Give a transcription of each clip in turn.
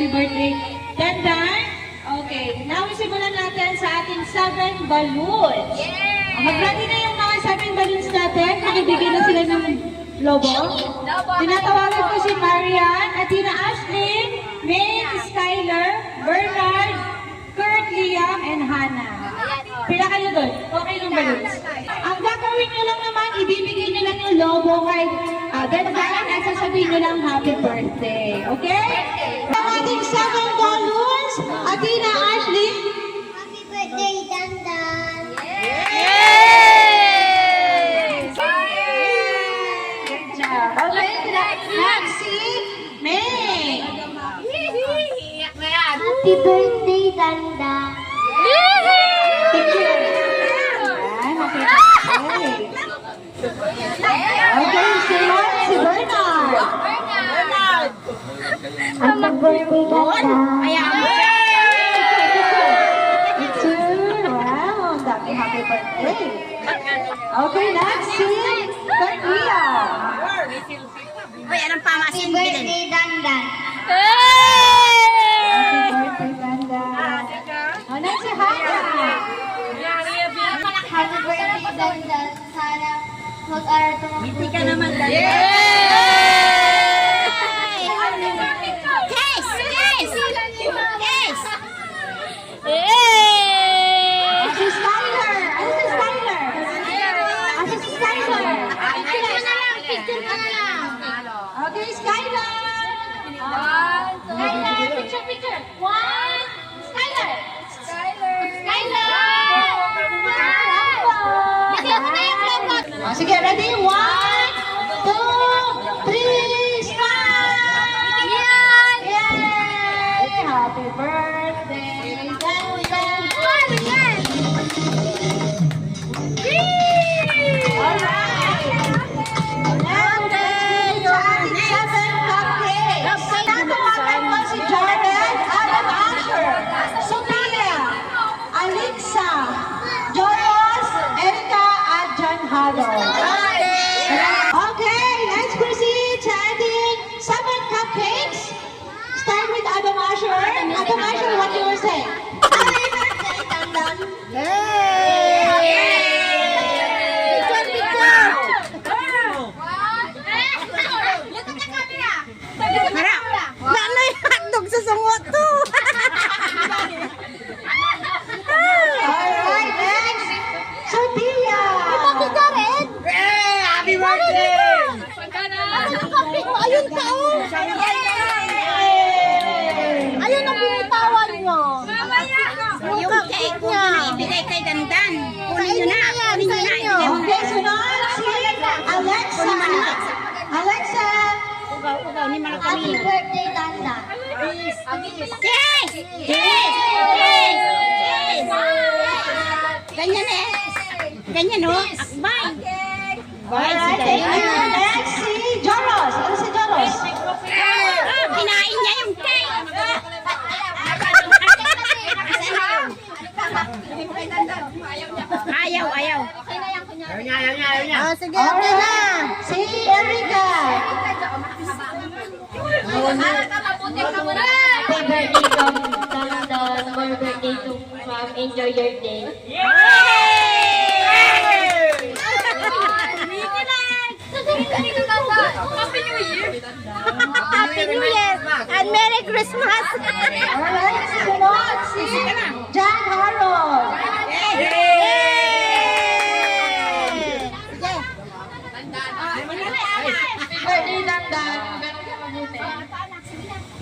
happy birthday. Dandan, okay, now simulan natin sa ating 7 balloons. Mag-ready na yung mga 7 balloons natin. Makibigay na sila ng lobo. Tinatawagan ko si Marian, Athena Ashley, May, Skyler, Bernard, Kurt, Liam, and Hannah. Pila kayo doon? Okay ng balloons. Ang gagawin nyo lang naman, ibibigay nyo lang yung logo kay Dandan at sasabihin nyo lang happy birthday. Okay? Ang ating 7 balloons, Athena Ashley. Happy birthday, Dandan! Good job. Okay, next si May. Happy birthday, Dandan! Okay, si Bernard. Happy birthday, Dandan! Wow, dami happy birthday. Okay, next si Katia. Uy, anong Happy pamasin birthday, Dandan! Happy birthday, Ganda. Oh, next si Hannah. Happy birthday, Dandan! Sana mag-aral ka Hindi ka naman dali. Yes! Yes! Yes! Si Skyler. Ano si Skyler? Ano si Skyler? Okay, Skyler. Skyler, picture! One! Skyler! Skyler! Bigyan ko na yung logo! Oh, sige, ready? 1, 2, 3, smile! Yay! Happy birthday, Ganda. Alright. Now, let's go sa ating 7 cupcakes. Tatawagan ko si Jared, Adam Asher, Sophia, Alexa, Joyos, Erika, at John Harold. Okay, let's proceed sa ating 7 cupcakes. Start with Adam Asher. Adam Asher, what do you say? Happy birthday, Dandan. Ano yung hotdog sa sungot to? Alright, next. Sophia. Happy birthday! Ayun ka, oh! Ayun ang binitawan nyo. Yung cake niya. Ibigay kay Dandan. Kunin nyo na. Kunin nyo na. Ibigay mo na. Okay, sunod si Alexa. Alexa. Ugaw ni Malaki. Happy birthday, Dandan! Yes! Yes! Yes! Yes! Ganyan eh. Ganyan oh. Akbay. Alright, thank you. Next si Joros. Ano si Joros? Kinain niya yung cake. Ayaw, ayaw. Oh, sige, okay na. Si Erika. Happy birthday from Dandan! More birthday to Mom! Enjoy your day! Happy New Year and Merry Christmas. Alright, sunod si John Harold. Birthday, Dandan.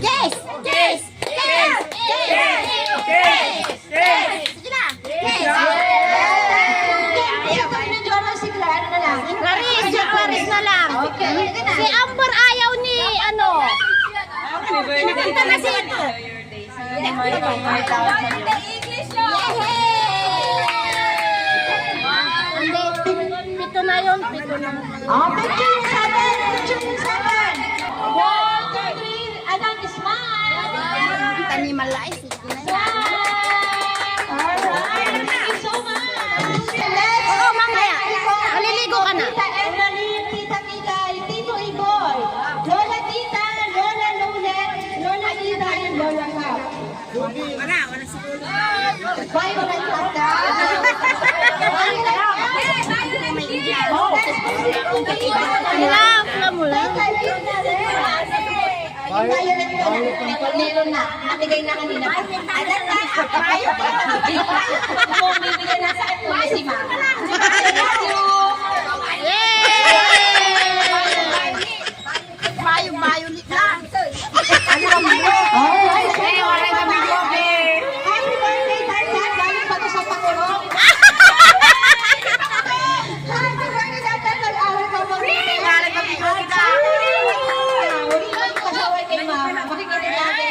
Yes! Yes! Yes! Yes! Sige na! Yes! Ayaw ni Joros si Clara na lang. Clarice na lang. Okay. Si Amber ayaw ni ano. Kinakanta na si ito. Pito na yun. Pito na. Oh, picture yung 7. Picture yung 7. 1, 2, 3. Anong smile. Tanimal lang. Alright. Thank you so much. Oo, mamaya. Maliligo ka na. Tita Evelyn, Tita Tita, Tito Iboy, Lola Tita, Lola Lolet, Lola Tita, and Lola Meron na. Natigay na kanina. Adan na. Kung bibigyan na sa akin, si Mama. Thank you. Mayo ulit na. Alright, happy birthday, Dandan. Galing pa to sa Pakurong. Happy birthday, Dandan. Nag-awal ka pa rin. Galing pa to sa Pakurong. Uli ka yung kasaway kay Mama. Makikita natin.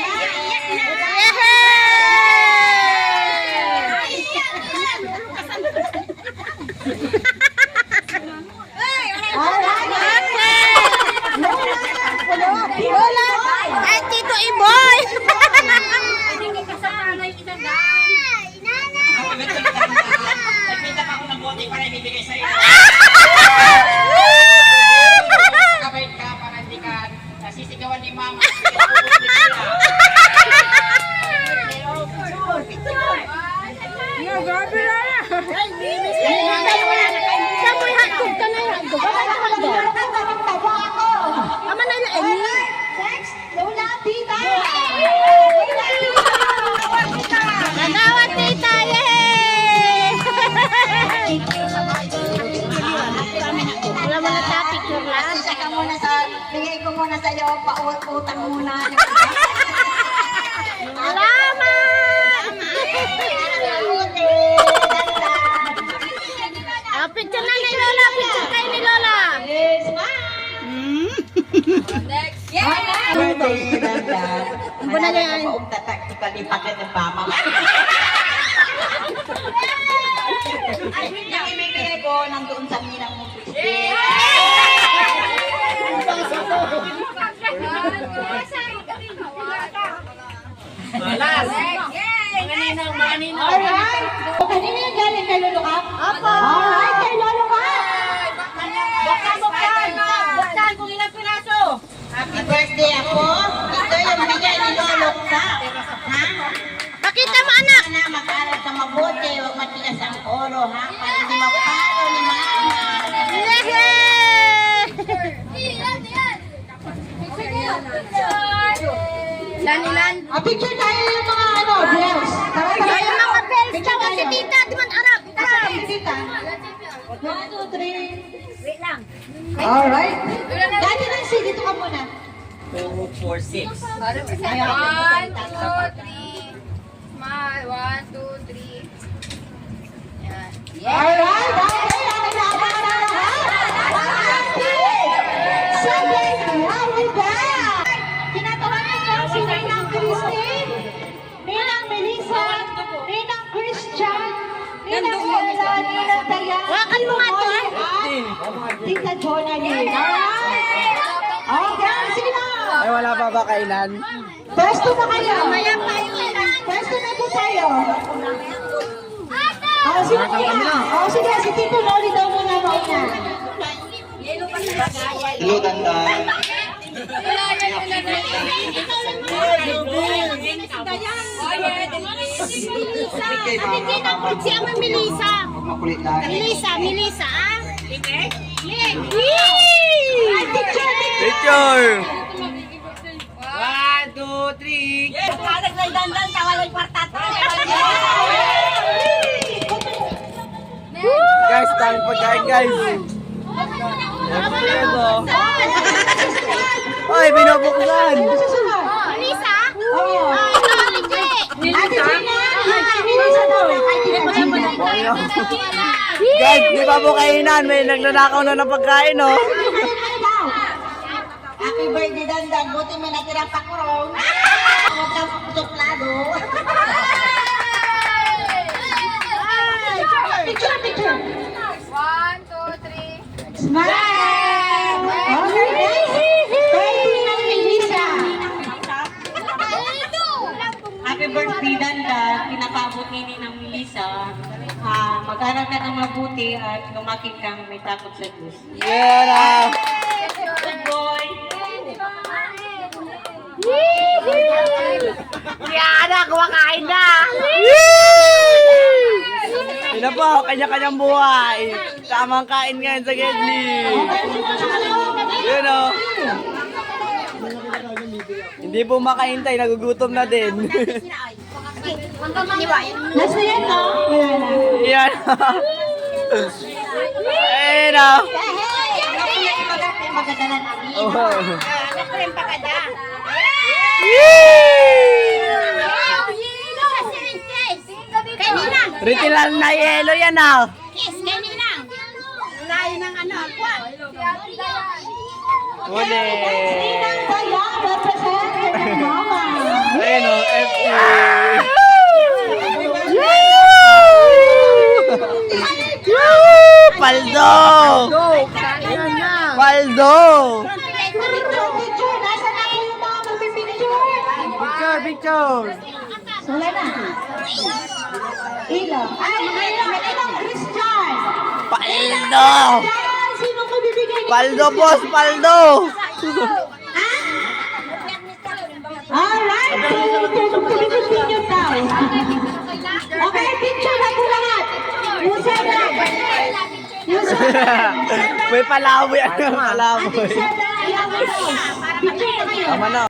Lola! Ay, Tito Iboy! Nagpinta pa ako ng bote para ibibigay sa'yo. Kabait ka para hindi ka nasisigawan ni Mama. Samoy hotdog ka na yung hotdog. Ama na lang. Next, Lola Tita. Nagawat tita! Yay! Wala mo na topic yung lang. Saka muna bigay ko muna sa'yo, pautang muna. Salamat! Picture na ni Lola. Picture kayo ni Lola. Yes, birthday, Dandan. Muna na yan. Tactically packet ng mama. Ay, yung ibigay ko, nandoon sa minang mo, Christy. Alright. O, kanina yung galing kay Lolo Cap? Apo. Alright, kay Lolo Cap. Buksan kung ilang piraso. Happy birthday ako. Ito yung bigay ni Lolo Cap. Ha? Pakita mo anak. Sana mag-aral ka mabuti, huwag matigas ang oro, ha? Para hindi mapalo ni Mama. Lan. Picture tayo yung mga bells. Tara, tara. Yung mga bells. Picture Tawa si tayo. tita. Di man Arab. Tara, tita. 1, 2, 3. Wait lang. Alright. Dati lang si, dito ka muna. 2, 4, 6. Ayaw. 1, 2, 3. Smile. 1, 2, 3. Alright. Okay, okay na ako na lahat. Sunday, happy back. Tinatawagan ko si Ninang Christine, Ninang Melissa, Ninang Christian, Ninang Lola, Ninang Dayan. Wakan mo nga to, ah. Tita Jonalyn. Alright. Okay, sino? Ay, wala pa ba kainan? Pwesto na kayo. Maya pa yung Pwesto na po tayo. Sige. Sige, si Tito Loli daw muna mauna. Hello, Dandan. Si Ama Melissa. Makulit lang. Melissa, ah. Picture! 1, 2, 3. Guys, dami pagkain, guys. Oy, binubuksan! Susunod. Melissa? Oo. Ito, Lindsay. Ate Gina, Melissa daw. Ay, Tita Gina. Guys, di ba po kainan? May nagnanakaw na ng pagkain, oh. Happy birthday, Dandan. Buti may natira pa kurong. Huwag kang suplado. Picture, picture. 1, 2, 3. Smile! Okay. Birthday ng Melissa. Happy birthday, Dandan. Pinapabot ni ng Melissa. Mag-aral ka ng mabuti at lumakit kang may takot sa Diyos. Yeah! Good boy. Yan na, kumakain na. Ina po, kanya-kanyang buhay. Tamang kain ngayon sa Gedli. Yun, oh. Hindi po makahintay, nagugutom na din. Last na yan, no? Wala na. Yan. Ayun na. Oh. Kanina. Ritilan na yelo yan ah. Kiss, kanina. Layo ng ano, aqua. Huli. Ninang Daya, represent kay Mama. Ayun o, FT. Paldo! Paldo! Picture, nasa na po yung mga magpipicture? Picture! Wala na. Ilo. Ay, Ilong Christian. Paldo! Yan, sinong magbibigay? Paldo, boss! Paldo! Alright, continue daw. Okay, picture na po lahat. Yung seven. Yung seven. May palaboy. Ano palaboy? Seven. Picture na kayo. Tama na.